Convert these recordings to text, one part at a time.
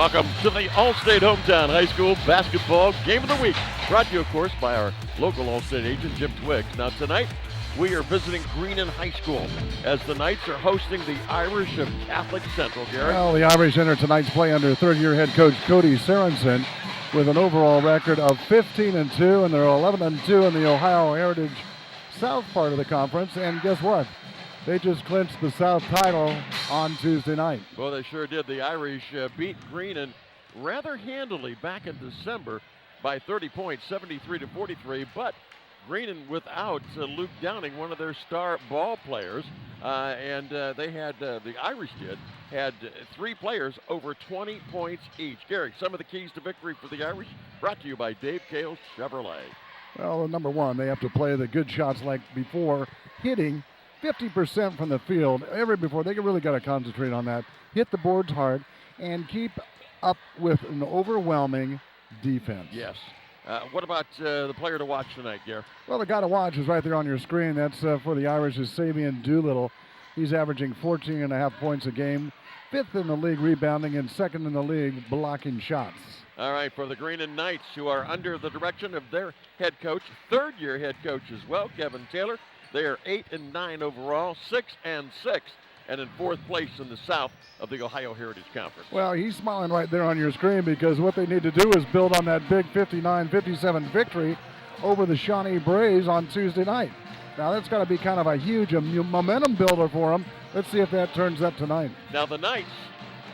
Welcome to the Allstate Hometown High School Basketball Game of the Week. Brought to you, of course, by our local Allstate agent, Jim Twiggs. Now, tonight, we are visiting Greenon High School as the Knights are hosting the Irish of Catholic Central. Gary? Well, the Irish enter tonight's play under third-year head coach Cody Sorensen with an overall record of 15-2, and they're 11-2 in the Ohio Heritage South part of the conference. And guess what? They just clinched the South title on Tuesday night. Well, they sure did. The Irish beat Greenon rather handily back in December by 30 points, 73-43. But Greenon without Luke Downing, one of their star ball players, and they had the Irish had three players over 20 points each. Gary, some of the keys to victory for the Irish, brought to you by Dave Cale Chevrolet. Well, number one, they have to play the good shots like before, hitting 50% from the field. Before they really got to concentrate on that. Hit the boards hard and keep up with an overwhelming defense. Yes. What about the player to watch tonight, Gary? Well, the guy to watch is right there on your screen. That's for the Irish is Savian Doolittle. He's averaging 14.5 points a game, fifth in the league rebounding, and second in the league blocking shots. All right, for the Greenon Knights, who are under the direction of their head coach, third-year head coach as well, Kevin Taylor. They are 8-9 overall, 6-6, and in fourth place in the South of the Ohio Heritage Conference. Well, he's smiling right there on your screen because what they need to do is build on that big 59-57 victory over the Shawnee Braves on Tuesday night. Now, that's got to be kind of a huge momentum builder for them. Let's see if that turns up tonight. Now, the Knights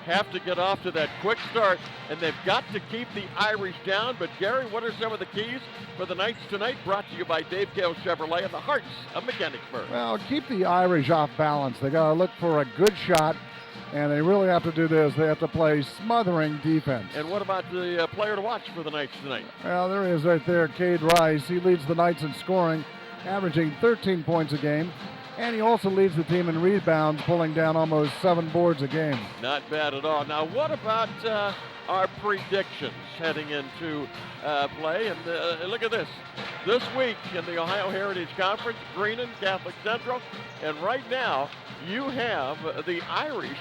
have to get off to that quick start, and they've got to keep the Irish down. But, Gary, what are some of the keys for the Knights tonight? Brought to you by Dave Cale Chevrolet and the Hearts of Mechanicsburg. Well, keep the Irish off balance. They got to look for a good shot, and they really have to do this. They have to play smothering defense. And what about the player to watch for the Knights tonight? Well, there he is right there, Cade Rice. He leads the Knights in scoring, averaging 13 points a game. And he also leads the team in rebounds, pulling down almost 7 boards a game. Not bad at all. Now, what about our predictions heading into play? And look at this. This week in the Ohio Heritage Conference, Greenon, Catholic Central, and right now you have the Irish.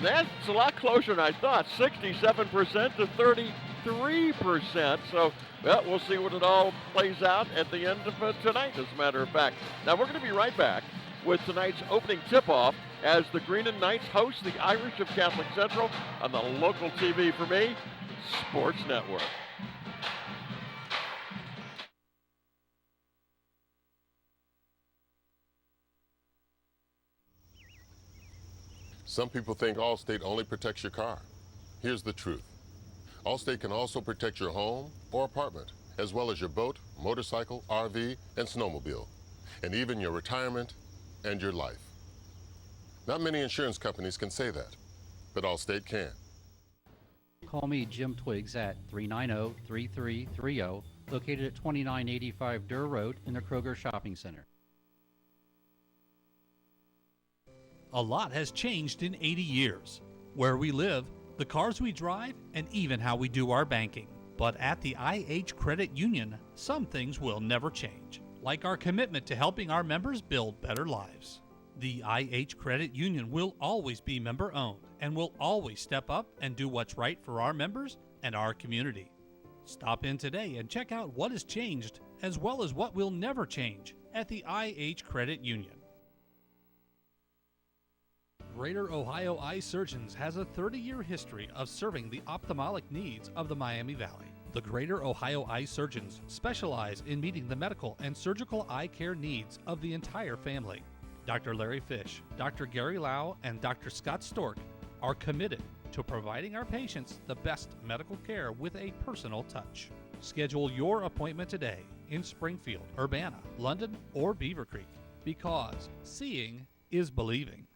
That's a lot closer than I thought, 67% to 33%. So, well, we'll see what it all plays out at the end of tonight, as a matter of fact. Now, we're going to be right back with tonight's opening tip-off as the Greenon Knights host the Irish of Catholic Central on the local TV for me, Sports Network. Some people think Allstate only protects your car. Here's the truth. Allstate can also protect your home or apartment, as well as your boat, motorcycle, RV, and snowmobile, and even your retirement and your life. Not many insurance companies can say that, but Allstate can. Call me, Jim Twiggs, at 390-3330, located at 2985 Durr Road in the Kroger Shopping Center. A lot has changed in 80 years. Where we live, the cars we drive, and even how we do our banking. But at the IH Credit Union, some things will never change, like our commitment to helping our members build better lives. The IH Credit Union will always be member-owned and will always step up and do what's right for our members and our community. Stop in today and check out what has changed as well as what will never change at the IH Credit Union. Greater Ohio Eye Surgeons has a 30-year history of serving the ophthalmic needs of the Miami Valley. The Greater Ohio Eye Surgeons specialize in meeting the medical and surgical eye care needs of the entire family. Dr. Larry Fish, Dr. Gary Lau, and Dr. Scott Stork are committed to providing our patients the best medical care with a personal touch. Schedule your appointment today in Springfield, Urbana, London, or Beaver Creek, because seeing is believing.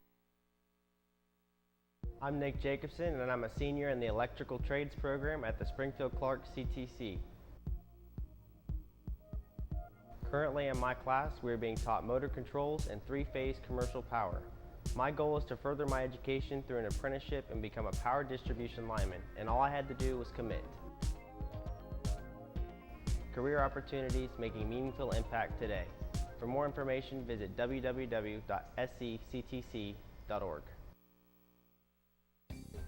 I'm Nick Jacobson, and I'm a senior in the Electrical Trades program at the Springfield Clark CTC. Currently in my class, we are being taught motor controls and three-phase commercial power. My goal is to further my education through an apprenticeship and become a power distribution lineman, and all I had to do was commit. Career opportunities making meaningful impact today. For more information, visit www.scttc.org.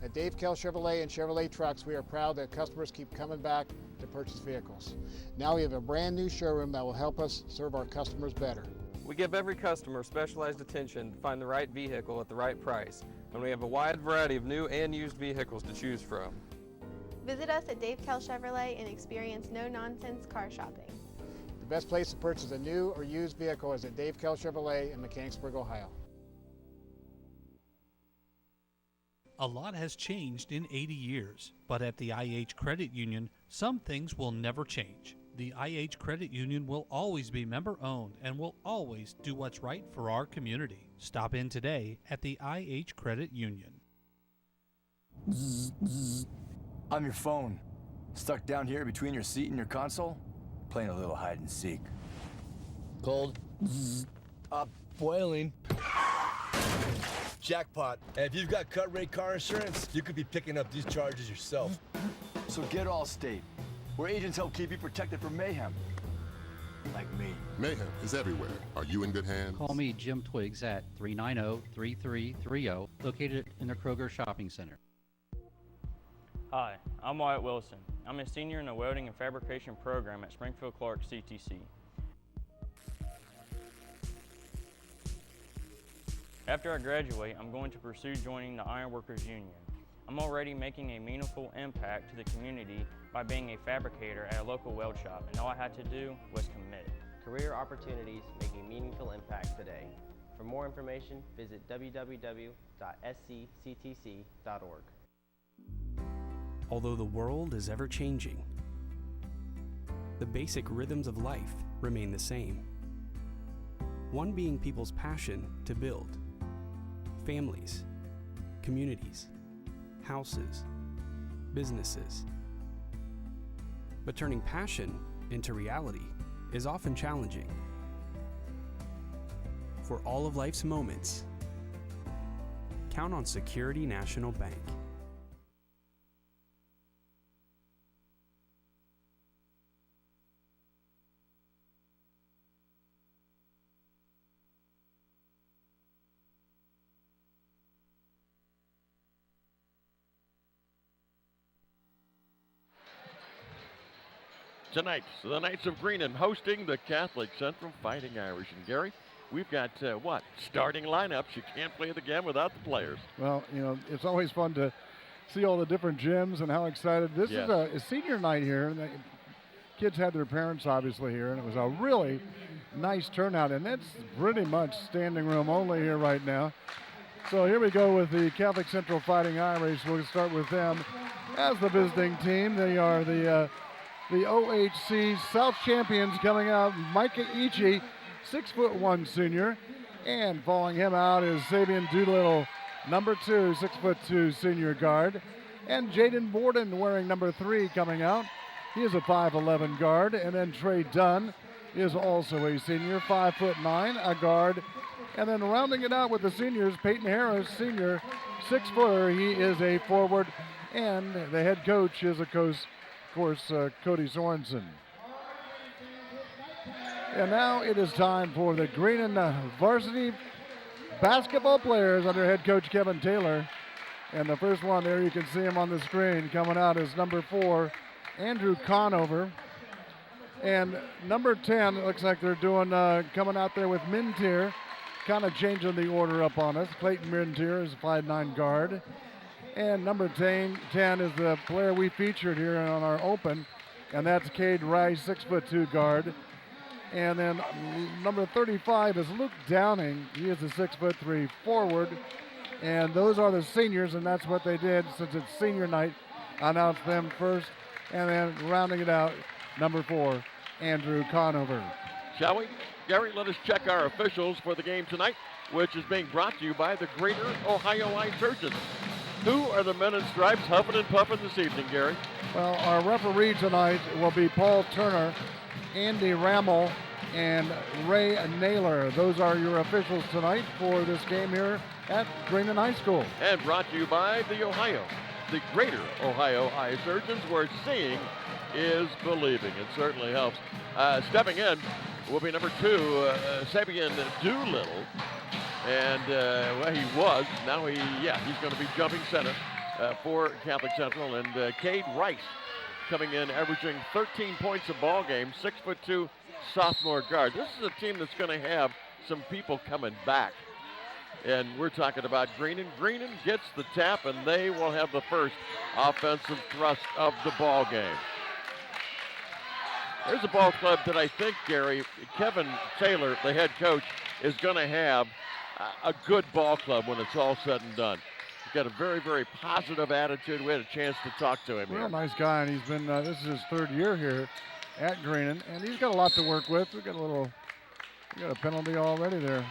At Dave Kell Chevrolet and Chevrolet Trucks, we are proud that customers keep coming back to purchase vehicles. Now we have a brand new showroom that will help us serve our customers better. We give every customer specialized attention to find the right vehicle at the right price, and we have a wide variety of new and used vehicles to choose from. Visit us at Dave Kell Chevrolet and experience no-nonsense car shopping. The best place to purchase a new or used vehicle is at Dave Kell Chevrolet in Mechanicsburg, Ohio. A lot has changed in 80 years, but at the IH Credit Union, some things will never change. The IH Credit Union will always be member-owned and will always do what's right for our community. Stop in today at the IH Credit Union. Zzz, zzz. I'm your phone. Stuck down here between your seat and your console? Playing a little hide and seek. Cold? Zzz. Boiling. Jackpot. And if you've got cut rate car insurance, you could be picking up these charges yourself. So get Allstate, where agents help keep you protected from mayhem. Like me. Mayhem is everywhere. Are you in good hands? Call me, Jim Twiggs, at 390-3330, located in the Kroger Shopping Center. Hi, I'm Wyatt Wilson. I'm a senior in the welding and fabrication program at Springfield Clark CTC. After I graduate, I'm going to pursue joining the Ironworkers Union. I'm already making a meaningful impact to the community by being a fabricator at a local weld shop, and all I had to do was commit. Career opportunities making a meaningful impact today. For more information, visit www.scctc.org. Although the world is ever changing, the basic rhythms of life remain the same. One being people's passion to build. Families, communities, houses, businesses. But turning passion into reality is often challenging. For all of life's moments, count on Security National Bank. Tonight, the Knights of Greenon hosting the Catholic Central Fighting Irish. And Gary, we've got, starting lineups. You can't play the game without the players. Well, it's always fun to see all the different gyms and how excited. This is a senior night here. And the kids had their parents, obviously, here, and it was a really nice turnout. And that's pretty much standing room only here right now. So here we go with the Catholic Central Fighting Irish. We'll start with them as the visiting team. They are the OHC South champions coming out. Micah Ichi, 6'1" senior. And following him out is Sabian Doolittle, number 2, 6'2" senior guard. And Jaden Borden wearing number 3 coming out. He is a 5'11" guard. And then Trey Dunn is also a senior, 5'9", a guard. And then rounding it out with the seniors, Peyton Harris, senior, 6-footer. He is a forward. And the head coach is, of course, Cody Sorensen. And now it is time for the Greenon varsity basketball players under head coach Kevin Taylor. And the first one there, you can see him on the screen, coming out is number 4, Andrew Conover. And number 10, looks like they're doing, coming out there with Mintier, kind of changing the order up on us. Clayton Mintier is a 5'9" guard. And number 10 is the player we featured here on our open, and that's Cade Rice, 6'2" guard. And then number 35 is Luke Downing. He is a 6'3" forward. And those are the seniors, and that's what they did since it's senior night. Announced them first, and then rounding it out, number 4, Andrew Conover. Shall we? Gary, let us check our officials for the game tonight, which is being brought to you by the Greater Ohio Eye Surgeons. Who are the men in stripes huffing and puffing this evening, Gary? Well, our referee tonight will be Paul Turner, Andy Rammel, and Ray Naylor. Those are your officials tonight for this game here at Greenon High School. And brought to you by the Greater Ohio Eye Surgeons, where seeing is believing. It certainly helps. Stepping in will be number 2, Sabian Doolittle. And he was. Now he's going to be jumping center. for Catholic Central. And Cade Rice coming in, averaging 13 points a ball game, 6'2" sophomore guard. This is a team that's going to have some people coming back. And we're talking about Greenon. Greenon gets the tap, and they will have the first offensive thrust of the ball game. There's a ball club that I think, Gary, Kevin Taylor, the head coach, is going to have a good ball club when it's all said and done. He's got a very, very positive attitude. We had a chance to talk to him. Real nice guy, and he's been, this is his third year here at Greenon, and he's got a lot to work with. We got a penalty already there.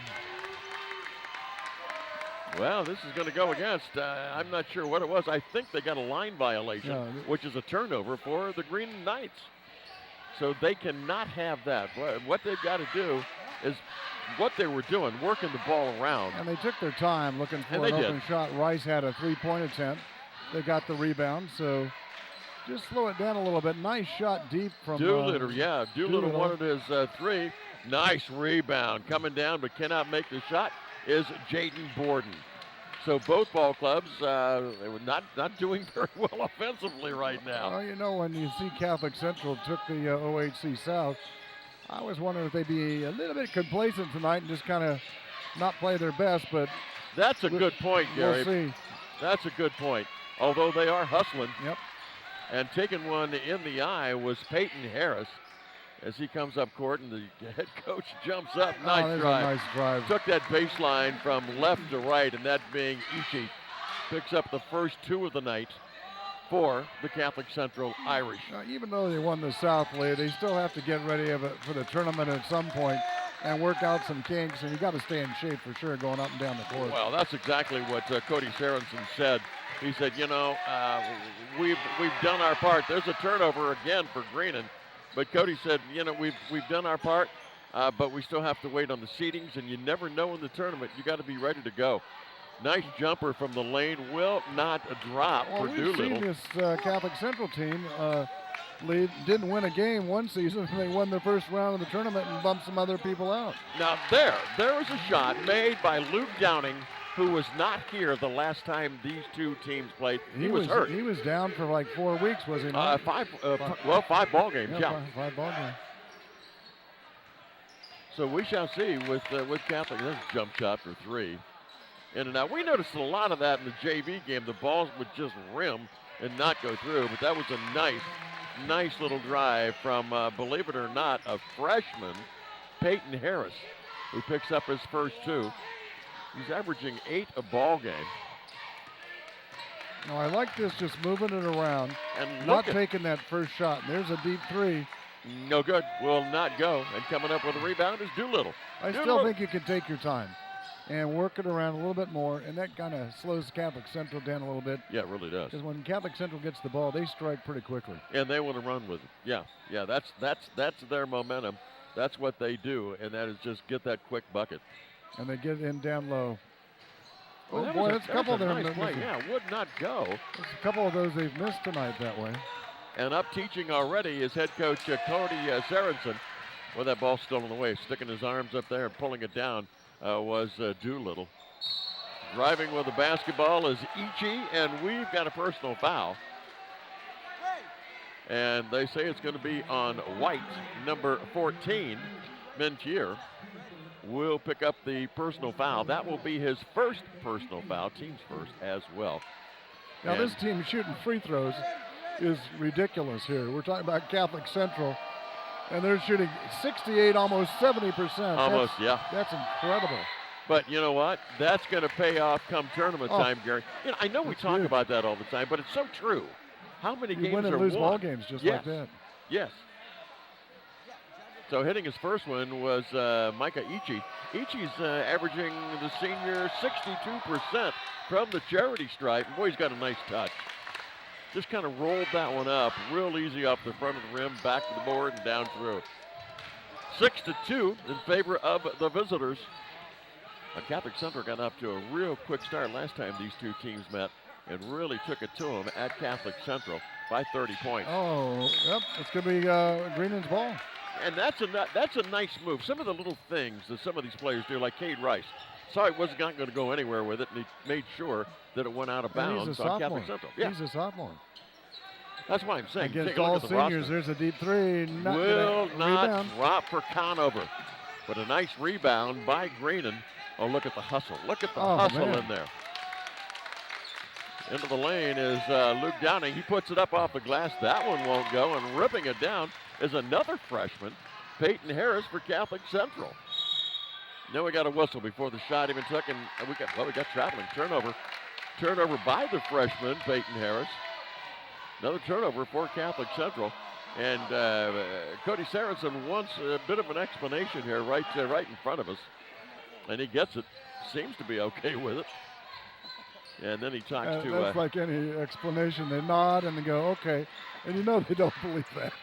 Well, this is going to go against, I'm not sure what it was. I think they got a line violation, which is a turnover for the Green Knights. So they cannot have that. What they've got to do is what they were doing, working the ball around. And they took their time looking for an open shot. Rice had a three-point attempt. They got the rebound, so just slow it down a little bit. Nice shot deep from Doolittle. Doolittle wanted his three. Nice rebound. Coming down but cannot make the shot is Jaden Borden. So both ball clubs, they were not doing very well offensively right now. Well, you know, when you see Catholic Central took the OHC South, I was wondering if they'd be a little bit complacent tonight and just kind of not play their best, but that's a good point, Gary. We'll see. That's a good point. Although they are hustling. Yep. And taking one in the eye was Peyton Harris as he comes up court, and the head coach jumps up. Nice drive. Took that baseline from left to right, and that being Ichi. Picks up the first two of the night for the Catholic Central Irish. Even though they won the South lead, they still have to get ready for the tournament at some point and work out some kinks, and you got to stay in shape for sure going up and down the court. Well, that's exactly what Cody Sorensen said. He said, you know, we've done our part. There's a turnover again for Greenon. But Cody said, you know, we've done our part, but we still have to wait on the seedings, and you never know in the tournament. You got to be ready to go. Nice jumper from the lane, will not drop for Doolittle. We've seen this Catholic Central team didn't win a game one season. They won the first round of the tournament and bumped some other people out. Now there was a shot made by Luke Downing, who was not here the last time these two teams played. He was hurt. He was down for like 4 weeks, was he not? 5 ball games, yeah. 5 ball games. So we shall see with Catholic. This jump shot for three. In and out. We noticed a lot of that in the JV game. The balls would just rim and not go through, but that was a nice little drive from, believe it or not, a freshman, Peyton Harris, who picks up his first two. He's averaging 8 a ball game. No, I like this, just moving it around and not taking that first shot. And there's a deep three. No good. Will not go. And coming up with a rebound is Doolittle. I still think you can take your time and work it around a little bit more, and that kind of slows Catholic Central down a little bit. Yeah, it really does. Because when Catholic Central gets the ball, they strike pretty quickly. And they want to run with it. Yeah, that's their momentum. That's what they do, and that is just get that quick bucket. And they get in down low. Well, boy, that's a couple of them. Nice play. Yeah, would not go. There's a couple of those they've missed tonight that way. And up teaching already is head coach Cody Sorensen. With that ball still in the way, sticking his arms up there and pulling it down was Doolittle. Driving with the basketball is Ichi, and we've got a personal foul. And they say it's going to be on White, number 14, Mentier. Will pick up the personal foul. That will be his first personal foul, team's first as well. Now this team shooting free throws is ridiculous here. We're talking about Catholic Central, and they're shooting 68, almost 70%. Almost, That's incredible. But you know what? That's going to pay off come tournament time, Gary. You know, I know we talk about that all the time, but it's so true. How many games win and lose ball games just like that. Yes. So hitting his first one was Micah Ichi. Ichi's averaging the senior 62% from the charity stripe. Boy, he's got a nice touch. Just kind of rolled that one up real easy off the front of the rim, back to the board, and down through. 6-2 in favor of the visitors. Catholic Central got off to a real quick start last time these two teams met and really took it to them at Catholic Central by 30 points. Oh, yep, it's going to be Greenon's ball. And that's a nice move. Some of the little things that some of these players do, like Cade Rice. saw he wasn't going to go anywhere with it, and he made sure that it went out of bounds he's a on sophomore. Catholic Central. Yeah. He's a sophomore. That's why I'm saying. Against take a look all at the seniors, roster. there's a deep three. Will not rebound. drop for Conover. But a nice rebound by Greenon. Oh, look at the hustle. Look at the hustle man. in there. Into the lane is Luke Downing. He puts it up off the glass. That one won't go. And ripping it down is another freshman, Peyton Harris for Catholic Central. Now we got a whistle before the shot even took, and we got traveling. Turnover by the freshman, Peyton Harris. Another turnover for Catholic Central. And Cody Sorensen wants a bit of an explanation here right in front of us. And he gets it. Seems to be okay with it. And then he talks to... That's like any explanation. They nod and they go, okay. And you know they don't believe that.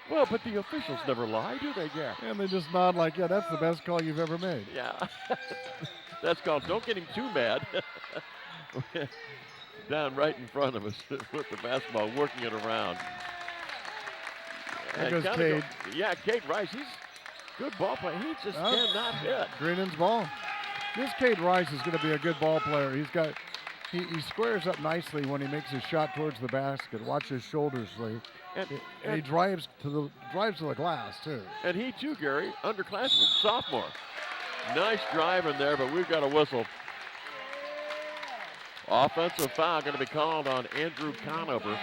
Well, but the officials never lie, do they, Gary? And they just nod like, yeah, that's the best call you've ever made. Yeah. That's called don't get him too mad. Down right in front of us with the basketball, working it around. There goes Cade. Cade Rice. He's a good ball player. He just cannot hit. Greenon's ball. This Cade Rice is going to be a good ball player. He squares up nicely when he makes his shot towards the basket. Watch his shoulders, Lee. And he drives to the glass too. And he too, Gary, underclassman, sophomore. Nice drive in there, but we've got a whistle. Offensive foul going to be called on Andrew Conover.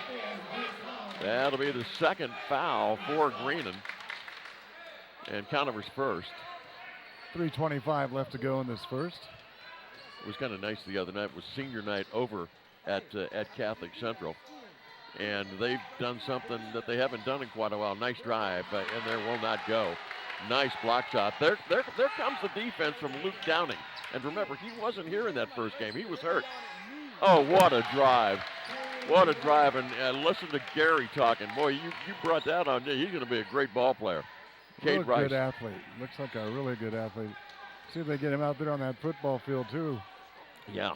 That'll be the second foul for Greenon. And Conover's first. 3:25 left to go in this first. It was kind of nice the other night. It was senior night over at Catholic Central. And they've done something that they haven't done in quite a while. Nice drive, and there will not go. Nice block shot. There comes the defense from Luke Downing. And remember, he wasn't here in that first game. He was hurt. Oh, what a drive. What a drive. And listen to Gary talking. Boy, you brought that on. He's going to be a great ball player. Cade Rice. Good athlete. Looks like a really good athlete. See if they get him out there on that football field, too. Yeah.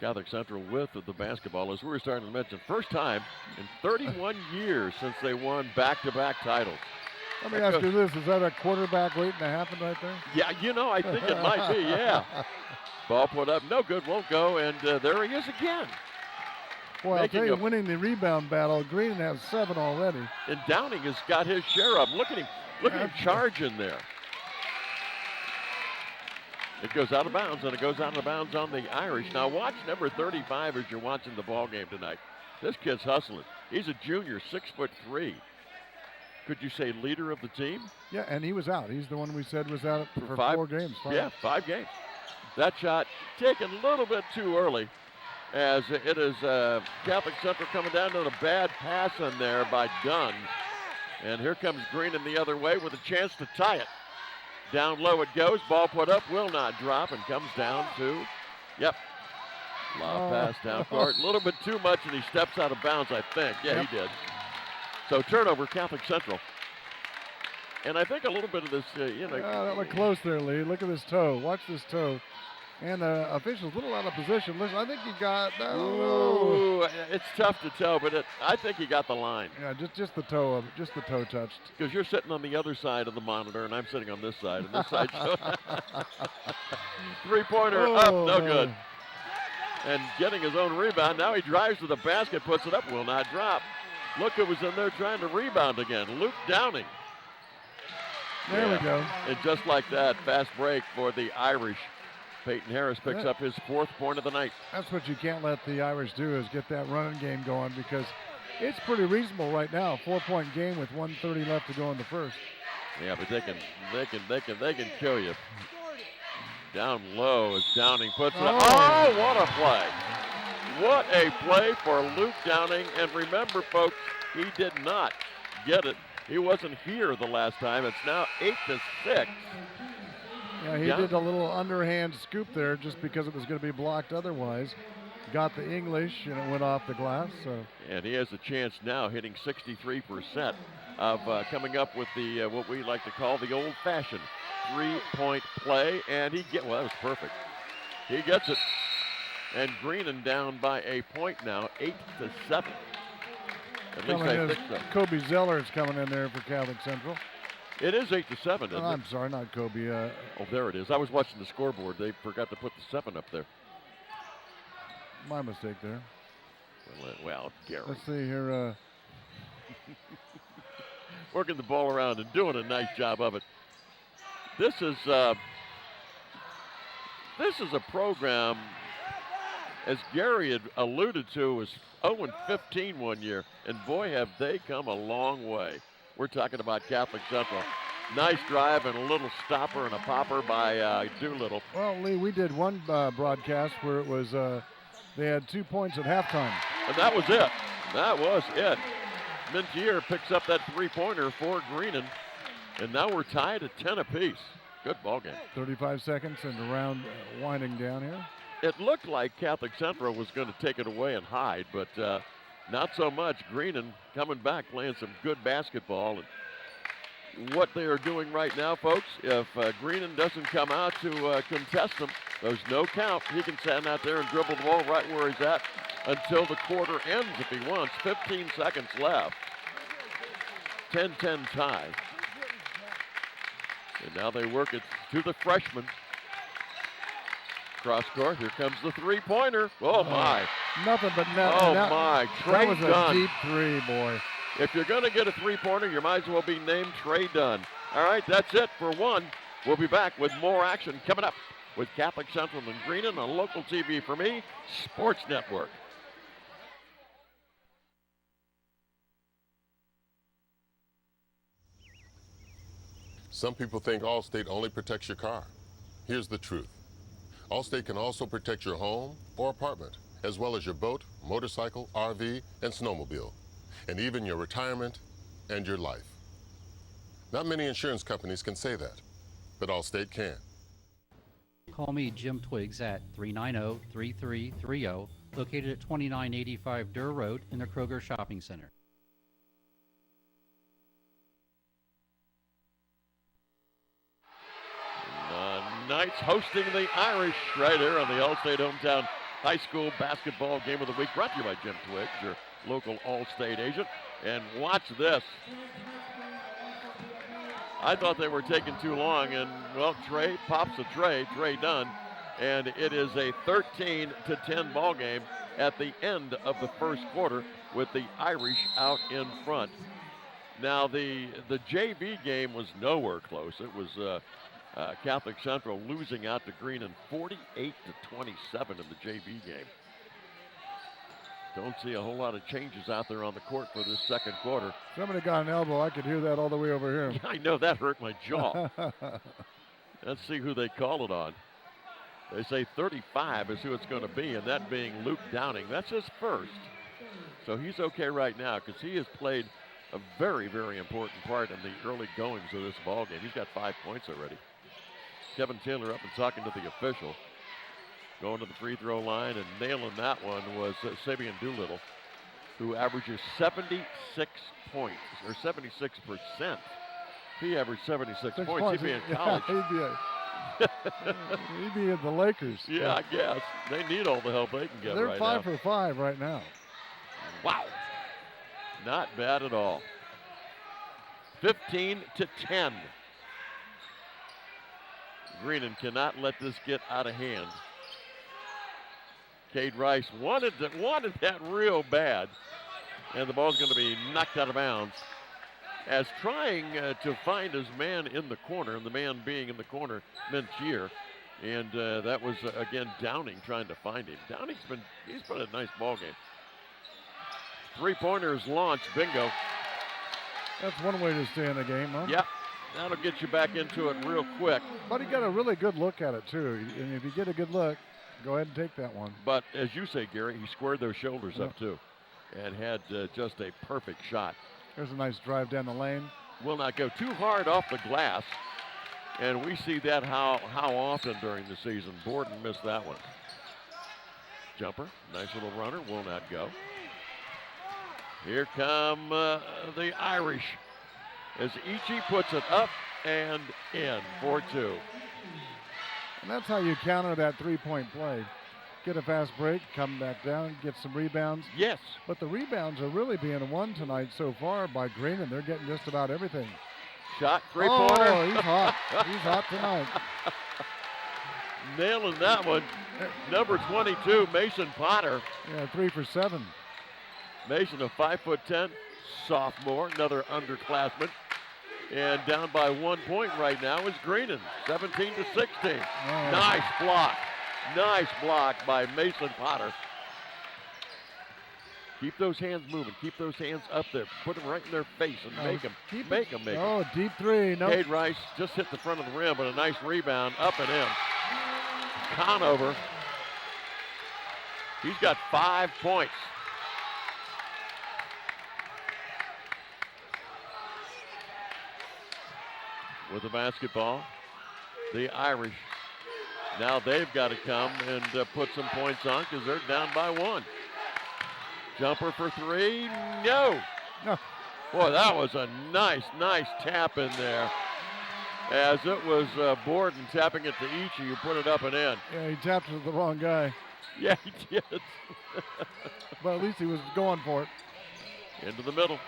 Catholic Central with the basketball, as we were starting to mention, first time in 31 years since they won back-to-back titles. Let me ask you this. Is that a quarterback waiting to happen right there? Yeah, I think it might be, yeah. Ball put up, no good, won't go, and there he is again. Well, I'll tell you, winning the rebound battle, Greenon has 7 already. And Downing has got his share of them. Look at him charge in there. It goes out of bounds, and it goes out of bounds on the Irish. Now watch number 35 as you're watching the ball game tonight. This kid's hustling. He's a junior, 6'3". Could you say leader of the team? Yeah, and he was out. He's the one we said was out for 4 games. 5. Yeah, 5 games. That shot taken a little bit too early, as it is Catholic Central coming down to a bad pass in there by Dunn. And here comes Greenon the other way with a chance to tie it. Down low it goes. Ball put up, will not drop, and comes down to, lob pass down court. A little bit too much, and he steps out of bounds, I think. Yeah, he did. So turnover, Catholic Central. And I think a little bit of this, that looked close there, Lee. Look at this toe. Watch this toe. And the official's a little out of position. Listen, I think he got, it's tough to tell, but I think he got the line. Yeah, just the toe touched. Because you're sitting on the other side of the monitor, and I'm sitting on this side, and this side. Three-pointer up, no good. And getting his own rebound. Now he drives to the basket, puts it up, will not drop. Look who was in there trying to rebound again. Luke Downing. There we go. And just like that, fast break for the Irish. Peyton Harris picks up his 4th point of the night. That's what you can't let the Irish do, is get that running game going, because it's pretty reasonable right now. 4-point game with 1:30 left to go in the first. Yeah, but they can kill you. Down low as Downing puts it up. Oh, what a play. What a play for Luke Downing. And remember, folks, he did not get it. He wasn't here the last time. It's now 8-6. Yeah, he did a little underhand scoop there just because it was going to be blocked otherwise. Got the English, and it went off the glass. So. And he has a chance now, hitting 63% of coming up with the what we like to call the old-fashioned 3-point play. And that was perfect. He gets it. And Greenon down by a point now, 8-7. At least I think so. Kobe Zeller is coming in there for Catholic Central. It is 8-7, isn't it? I'm sorry, not Kobe. Oh, there it is. I was watching the scoreboard. They forgot to put the 7 up there. My mistake there. Well, Gary. Let's see here. Working the ball around and doing a nice job of it. This is a program, as Gary had alluded to, was 0-15 one year, and boy, have they come a long way. We're talking about Catholic Central. Nice drive and a little stopper and a popper by Doolittle. Well, Lee, we did one broadcast where it was they had 2 points at halftime. And that was it. That was it. Mintier picks up that three-pointer for Greenon, and now we're tied at 10 apiece. Good ball game. 35 seconds and the round winding down here. It looked like Catholic Central was going to take it away and hide, but not so much. Greenon coming back, playing some good basketball. And what they are doing right now, folks, if Greenon doesn't come out to contest them, there's no count. He can stand out there and dribble the ball right where he's at until the quarter ends if he wants. 15 seconds left. 10-10 tie. And now they work it to the freshman. Cross court, here comes the three-pointer. Oh, my. Nothing but net. Oh, my. Trey That was Dunn. a deep three, boy. If you're going to get a three-pointer, you might as well be named Trey Dunn. All right, that's it for one. We'll be back with more action coming up with Catholic Central and Greenon on local TV for me, Sports Network. Some people think Allstate only protects your car. Here's the truth. Allstate can also protect your home or apartment, as well as your boat, motorcycle, RV, and snowmobile, and even your retirement and your life. Not many insurance companies can say that, but Allstate can. Call me, Jim Twiggs, at 390-3330, located at 2985 Durr Road in the Kroger Shopping Center. Knights hosting the Irish right here on the Allstate Hometown High School Basketball Game of the Week, brought to you by Jim Twiggs, your local Allstate agent. And watch this. I thought they were taking too long, and, well, Trey pops a Trey Dunn, and it is a 13-10 ball game at the end of the first quarter with the Irish out in front. Now, the JV game was nowhere close. It was Catholic Central losing out to Greenon 48-27 in the JV game. Don't see a whole lot of changes out there on the court for this second quarter. Somebody got an elbow. I could hear that all the way over here. I know, that hurt my jaw. Let's see who they call it on. They say 35 is who it's going to be, and that being Luke Downing. That's his first. So he's okay right now because he has played a very, very important part in the early goings of this ball game. He's got 5 points already. Kevin Taylor up and talking to the official. Going to the free throw line and nailing that one was Sabian Doolittle, who averages 76 points, or 76%. If he averaged 76 points, he'd be in college. Yeah, he'd be in the Lakers. Yeah, I guess. They need all the help they can get They're right 5 now. for 5 right now. Wow. Not bad at all. 15-10. Greenon cannot let this get out of hand. Cade Rice wanted that real bad, and the ball's going to be knocked out of bounds as trying to find his man in the corner, and the man being in the corner, Mintier, and that was again Downing trying to find him. He's been a nice ball game. Three-pointers launched, bingo. That's one way to stay in the game, huh? Yep, that'll get you back into it real quick. But he got a really good look at it too, and if you get a good look, go ahead and take that one. But as you say, Gary, he squared those shoulders up too and had just a perfect shot. There's a nice drive down the lane. Will not go too hard off the glass, and we see that how often during the season. Borden missed that one. Jumper, nice little runner, will not go. Here come the Irish as Ichi puts it up and in for two. And that's how you counter that three-point play. Get a fast break, come back down, get some rebounds. Yes. But the rebounds are really being won tonight so far by Greenon. They're getting just about everything. Shot, three-pointer. Oh, he's hot. He's hot tonight. Nailing that one. Number 22, Mason Potter. Yeah, 3 for 7. Mason, a 5'10" sophomore, another underclassman. And down by 1 point right now is Greenon, 17-16. Oh. Nice block. Nice block by Mason Potter. Keep those hands moving. Keep those hands up there. Put them right in their face and make them. Oh, deep three. No. Cade Rice just hit the front of the rim, but a nice rebound up and in. Conover. He's got 5 points. With the basketball, the Irish. Now they've got to come and put some points on because they're down by 1. Jumper for 3, no. Boy, that was a nice tap in there. As it was Borden tapping it to Ichi, who put it up and in. Yeah, he tapped it to the wrong guy. Yeah, he did. But at least he was going for it. Into the middle.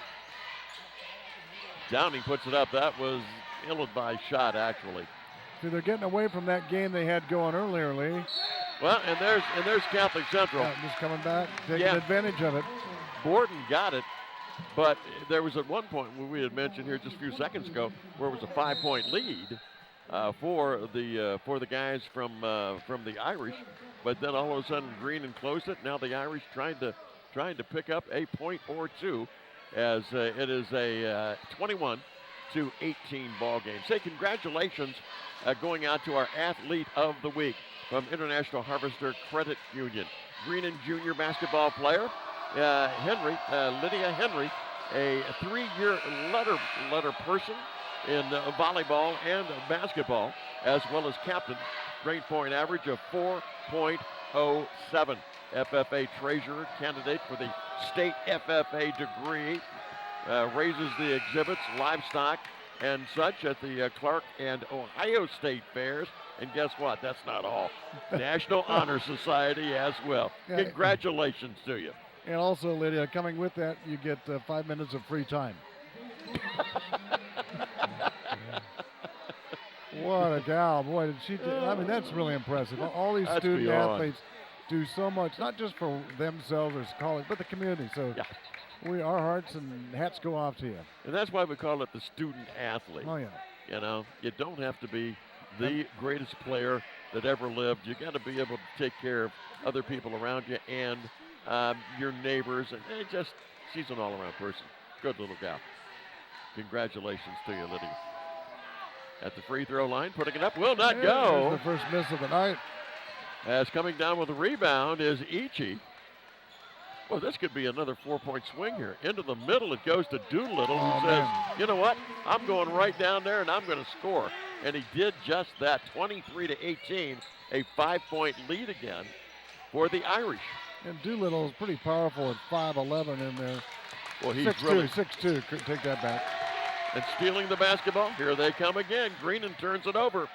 Downing puts it up. That was ill-advised shot, actually. See, they're getting away from that game they had going earlier, Lee. Well, and there's Catholic Central. Yeah, just coming back, taking advantage of it. Borden got it, but there was at one point where we had mentioned here just a few seconds ago where it was a 5-point lead for the guys from the Irish, but then all of a sudden Greenon closed it. Now the Irish trying to pick up a point or two, as it is a 21-18 ball game. Say congratulations going out to our athlete of the week from International Harvester Credit Union. Greenon junior basketball player, Lydia Henry, a 3-year letter person in volleyball and basketball, as well as captain. Grade point average of 4.07. FFA treasurer candidate for the state FFA degree. Raises the exhibits, livestock, and such at the Clark and Ohio State fairs. And guess what? That's not all. National Honor Society as well. Yeah. Congratulations to you. And also, Lydia, coming with that, you get 5 minutes of free time. What a gal. Boy, did she do. I mean, that's really impressive. All these student athletes do so much, not just for themselves or college, but the community. So our hearts and hats go off to you. And that's why we call it the student athlete. Oh, yeah. You know, you don't have to be the greatest player that ever lived. You got to be able to take care of other people around you and your neighbors. And she's an all-around person. Good little gal. Congratulations to you, Lydia. At the free throw line, putting it up, will not go. The first miss of the night. As coming down with the rebound is Ichi. Well, this could be another 4-point swing here. Into the middle, it goes to Doolittle, who says, you know what? I'm going right down there, and I'm going to score. And he did just that, 23-18, a 5-point lead again for the Irish. And Doolittle is pretty powerful at 5'11" in there. Well, he's 6'2", could take that back. And stealing the basketball, here they come again. Greenon turns it over.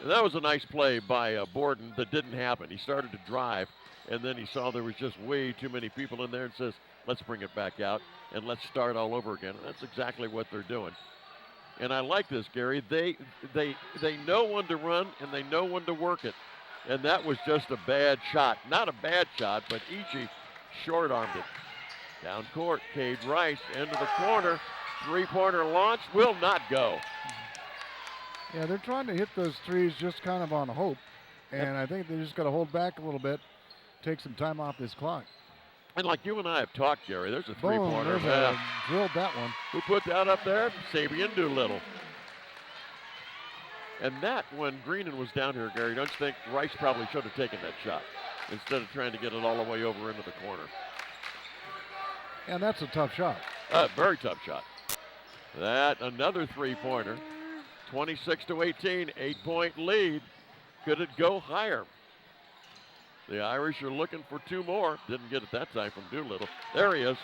And that was a nice play by Borden that didn't happen. He started to drive, and then he saw there was just way too many people in there and says, let's bring it back out and let's start all over again. And that's exactly what they're doing. And I like this, Gary. They know when to run and they know when to work it. And that was just a bad shot. Not a bad shot, but Ichi short-armed it. Down court, Cade Rice into the corner. Three-pointer launch will not go. Yeah, they're trying to hit those threes just kind of on hope. And I think they just got to hold back a little bit, take some time off this clock. And like you and I have talked, Gary, there's a three-pointer. Drilled that one. Who put that up there? Sabian Doolittle. And that, when Greenon was down here, Gary, don't you think Rice probably should have taken that shot instead of trying to get it all the way over into the corner? And that's a tough shot. Very tough shot. That, another three-pointer. 26-18, 8-point lead. Could it go higher? The Irish are looking for two more. Didn't get it that time from Doolittle. There he is.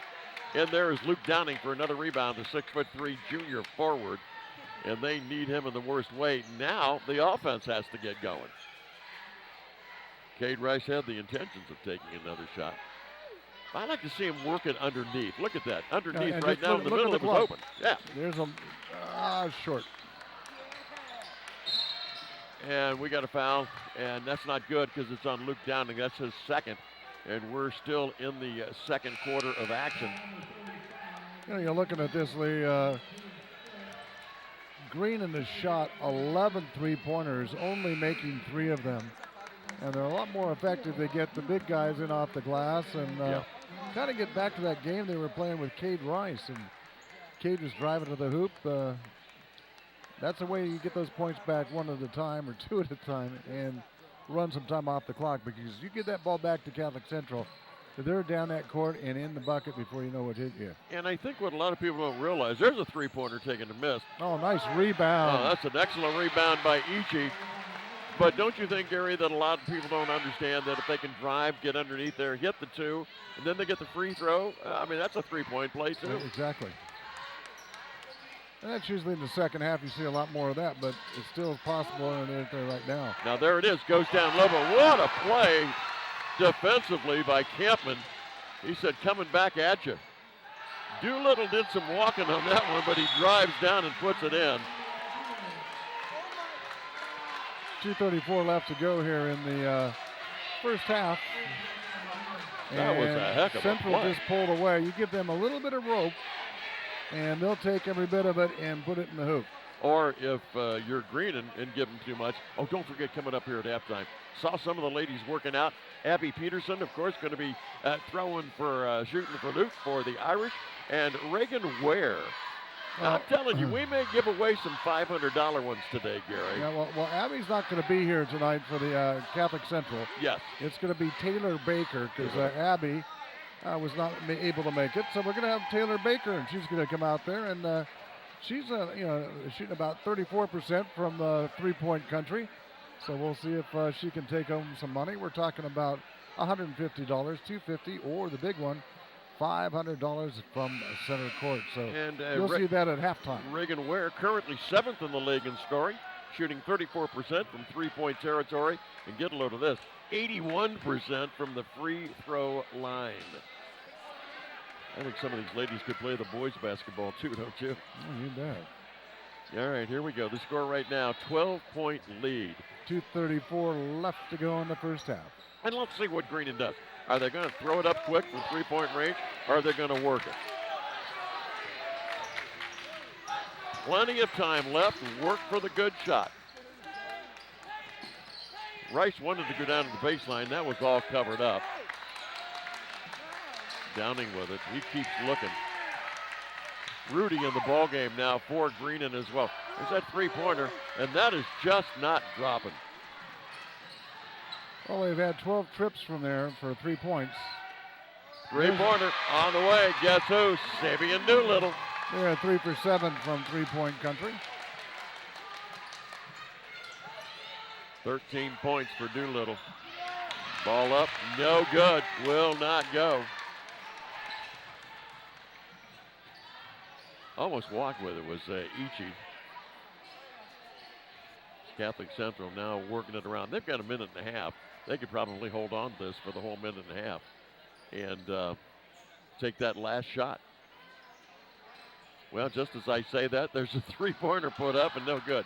And there is Luke Downing for another rebound, the 6'3" junior forward. And they need him in the worst way. Now the offense has to get going. Cade Rice had the intentions of taking another shot. I like to see him work it underneath. Look at that. Underneath and right just now in the look at middle, the it was glove. open. Yeah. There's a short. And we got a foul, and that's not good because it's on Luke Downing. That's his second, and we're still in the second quarter of action. You know, you're looking at this, Lee. Greenon has shot 11 three-pointers, only making 3 of them. And they're a lot more effective. They get the big guys in off the glass and kind of get back to that game they were playing with Cade Rice. And Cade was driving to the hoop. That's the way you get those points back 1 at a time or 2 at a time and run some time off the clock, because you get that ball back to Catholic Central, they're down that court and in the bucket before you know what hit you. And I think what a lot of people don't realize, there's a three-pointer taken to miss. Oh, nice rebound. Oh, that's an excellent rebound by Ichi. But don't you think, Gary, that a lot of people don't understand that if they can drive, get underneath there, hit the 2, and then they get the free throw, I mean, that's a three-point play, too. Yeah, exactly. And that's usually in the second half. You see a lot more of that, but it's still possible and it's there right now. Now there it is, goes down low, but what a play defensively by Campman. He said, coming back at you. Doolittle did some walking on that one, but he drives down and puts it in. 2:34 left to go here in the first half. That was a heck of a Central play. just pulled away. You give them a little bit of rope, and they'll take every bit of it and put it in the hoop. Or if you're Greenon and give them too much. Oh, don't forget, coming up here at halftime, saw some of the ladies working out. Abby Peterson, of course, going to be shooting for Luke for the Irish. And Reagan Ware. I'm telling you, we may give away some $500 ones today, Gary. Yeah, well, Abby's not going to be here tonight for the Catholic Central. Yes. It's going to be Taylor Baker, because Abby was not able to make it. So we're going to have Taylor Baker, and she's going to come out there, and she's shooting about 34% from three-point country. So we'll see if she can take home some money. We're talking about $150, $250, or the big one, $500 from center court. So you'll see that at halftime. Reagan Ware currently 7th in the league in scoring, shooting 34% from three-point territory. And get a load of this, 81% from the free throw line. I think some of these ladies could play the boys basketball too, don't you? Oh, you bet. All right, here we go. The score right now, 12-point lead. 2:34 left to go in the first half. And let's see what Greenon does. Are they going to throw it up quick from three-point range, or are they going to work it? Plenty of time left. Work for the good shot. Rice wanted to go down to the baseline. That was all covered up. Downing with it. He keeps looking. Rudy in the ball game now for Greenon as well. There's that three-pointer, and that is just not dropping. Well, they've had 12 trips from there for 3 points. Three-pointer on the way. Guess who? Sabian Doolittle. They're at 3 for 7 from three-point country. 13 points for Doolittle. Ball up, no good. Will not go. Almost walked with it was Ichi. Catholic Central now working it around. They've got a minute and a half. They could probably hold on to this for the whole minute and a half and take that last shot. Well, just as I say that, there's a three-pointer put up and no good.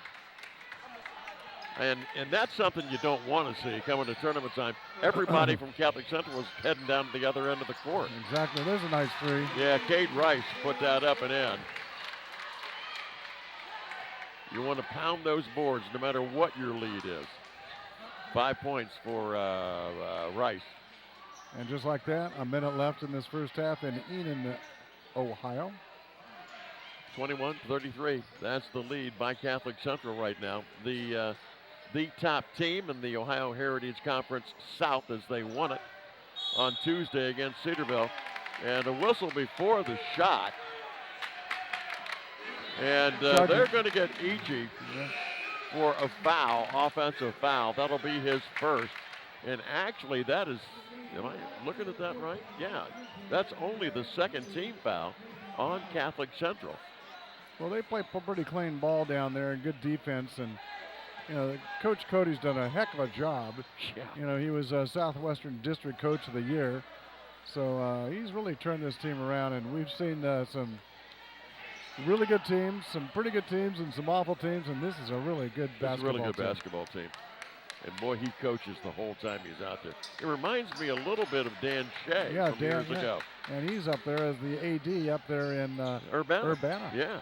And that's something you don't want to see coming to tournament time. Everybody from Catholic Central was heading down to the other end of the court. Exactly. There's a nice three. Yeah, Cade Rice put that up and in. You want to pound those boards no matter what your lead is. 5 points for Rice. And just like that, a minute left in this first half in Greenon, Ohio. 21-33. That's the lead by Catholic Central right now. The top team in the Ohio Heritage Conference South as they won it on Tuesday against Cedarville. And a whistle before the shot. And they're going to get Ichi for a foul, offensive foul. That'll be his first. And actually that is, am I looking at that right? Yeah, that's only the second team foul on Catholic Central. Well, they play pretty clean ball down there and good defense. And, you know, Coach Cody's done a heck of a job. Yeah. You know, he was Southwestern District Coach of the Year. So he's really turned this team around, and we've seen some really good teams, some pretty good teams, and some awful teams, and this is a really good basketball team. Really good basketball team. And boy, he coaches the whole time he's out there. It reminds me a little bit of Dan Shea from years ago. And he's up there as the AD up there in Urbana. Yeah.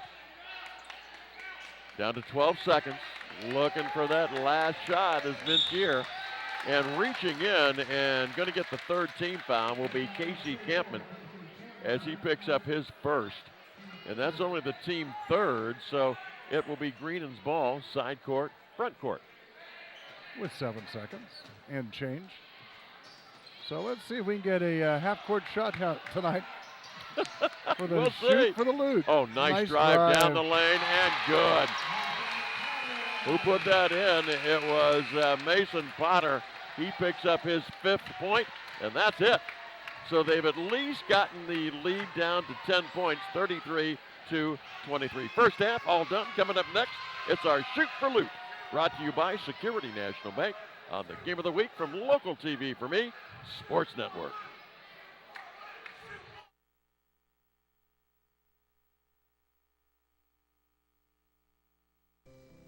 Down to 12 seconds. Looking for that last shot is Vincier. And reaching in and going to get the third team foul will be Casey Campman as he picks up his first. And that's only the team third, so it will be Greenon's ball, side court, front court. With 7 seconds and change. So let's see if we can get a half-court shot tonight for the shoot for the loot. Oh, nice drive down the lane and good. Who put that in? It was Mason Potter. He picks up his 5th point, and that's it. So they've at least gotten the lead down to 10 points, 33-23. First half, all done. Coming up next, it's our Shoot for Loot. Brought to you by Security National Bank on the Game of the Week from local TV for me, Sports Network.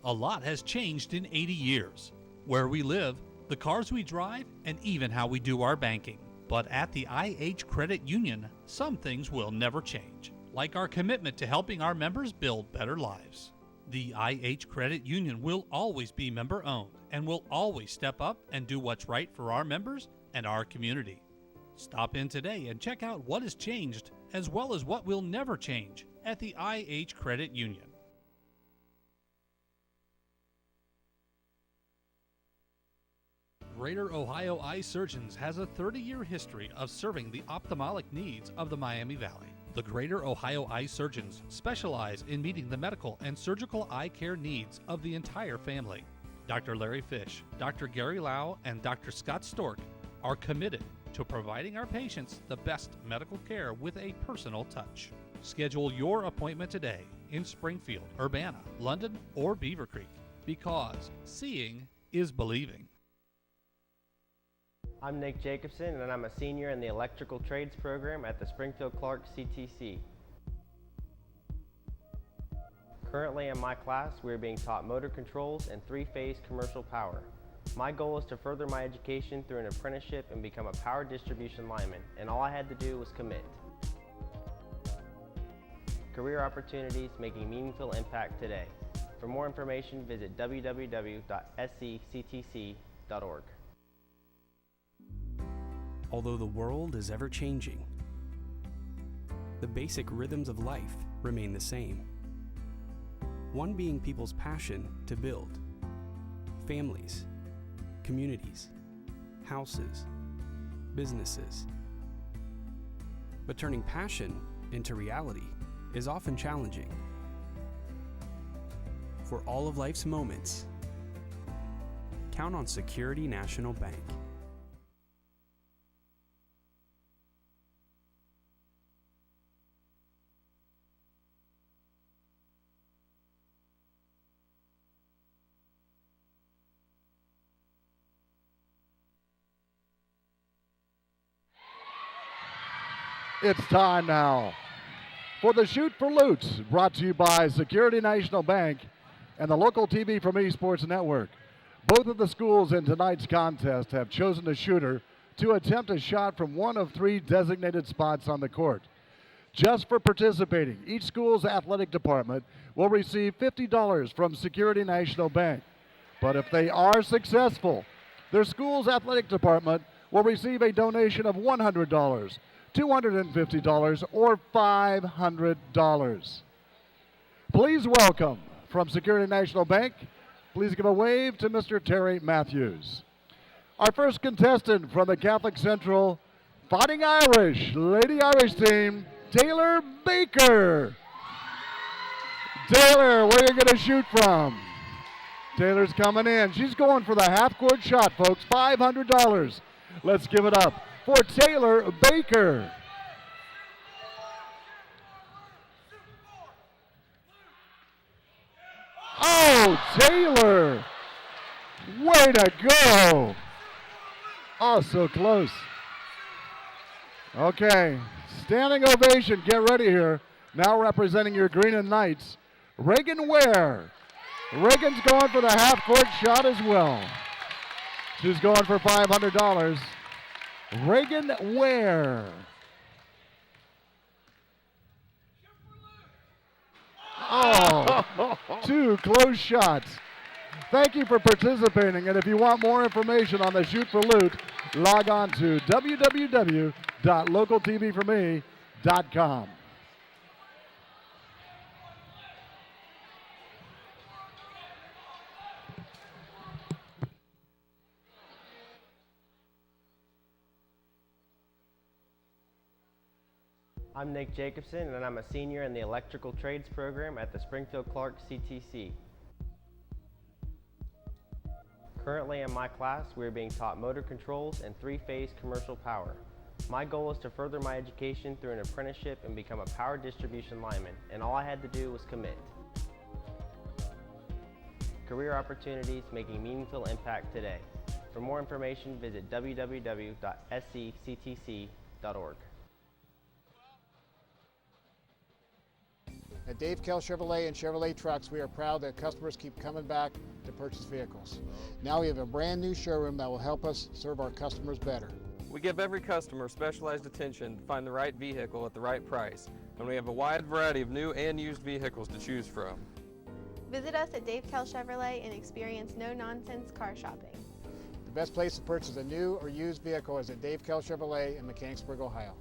A lot has changed in 80 years. Where we live, the cars we drive, and even how we do our banking. But at the IH Credit Union, some things will never change, like our commitment to helping our members build better lives. The IH Credit Union will always be member-owned and will always step up and do what's right for our members and our community. Stop in today and check out what has changed as well as what will never change at the IH Credit Union. Greater Ohio Eye Surgeons has a 30-year history of serving the ophthalmic needs of the Miami Valley. The Greater Ohio Eye Surgeons specialize in meeting the medical and surgical eye care needs of the entire family. Dr. Larry Fish, Dr. Gary Lau, and Dr. Scott Stork are committed to providing our patients the best medical care with a personal touch. Schedule your appointment today in Springfield, Urbana, London, or Beaver Creek, because seeing is believing. I'm Nick Jacobson, and I'm a senior in the Electrical Trades program at the Springfield Clark CTC. Currently in my class, we are being taught motor controls and three-phase commercial power. My goal is to further my education through an apprenticeship and become a power distribution lineman, and all I had to do was commit. Career opportunities making meaningful impact today. For more information, visit www.scttc.org. Although the world is ever changing, the basic rhythms of life remain the same. One being people's passion to build families, communities, houses, businesses. But turning passion into reality is often challenging. For all of life's moments, count on Security National Bank. It's time now for the Shoot for Loot, brought to you by Security National Bank and the local TV from Esports Network. Both of the schools in tonight's contest have chosen a shooter to attempt a shot from one of 3 designated spots on the court. Just for participating, each school's athletic department will receive $50 from Security National Bank. But if they are successful, their school's athletic department will receive a donation of $100. $250 or $500. Please welcome from Security National Bank, please give a wave to Mr. Terry Matthews. Our first contestant from the Catholic Central Fighting Irish, Lady Irish team, Taylor Baker. Taylor, where are you going to shoot from? Taylor's coming in. She's going for the half-court shot, folks, $500. Let's give it up for Taylor Baker. Oh, Taylor! Way to go! Oh, so close. Okay, standing ovation. Get ready here. Now representing your Greenon Knights, Reagan Ware. Reagan's going for the half-court shot as well. She's going for $500. Reagan Ware. Oh, two close shots. Thank you for participating, and if you want more information on the Shoot for Loot, log on to www.localtvforme.com. I'm Nick Jacobson, and I'm a senior in the Electrical Trades program at the Springfield Clark CTC. Currently in my class, we are being taught motor controls and three-phase commercial power. My goal is to further my education through an apprenticeship and become a power distribution lineman, and all I had to do was commit. Career opportunities making meaningful impact today. For more information, visit www.scttc.org. At Dave Kell Chevrolet and Chevrolet Trucks, we are proud that customers keep coming back to purchase vehicles. Now we have a brand new showroom that will help us serve our customers better. We give every customer specialized attention to find the right vehicle at the right price, and we have a wide variety of new and used vehicles to choose from. Visit us at Dave Kell Chevrolet and experience no-nonsense car shopping. The best place to purchase a new or used vehicle is at Dave Kell Chevrolet in Mechanicsburg, Ohio.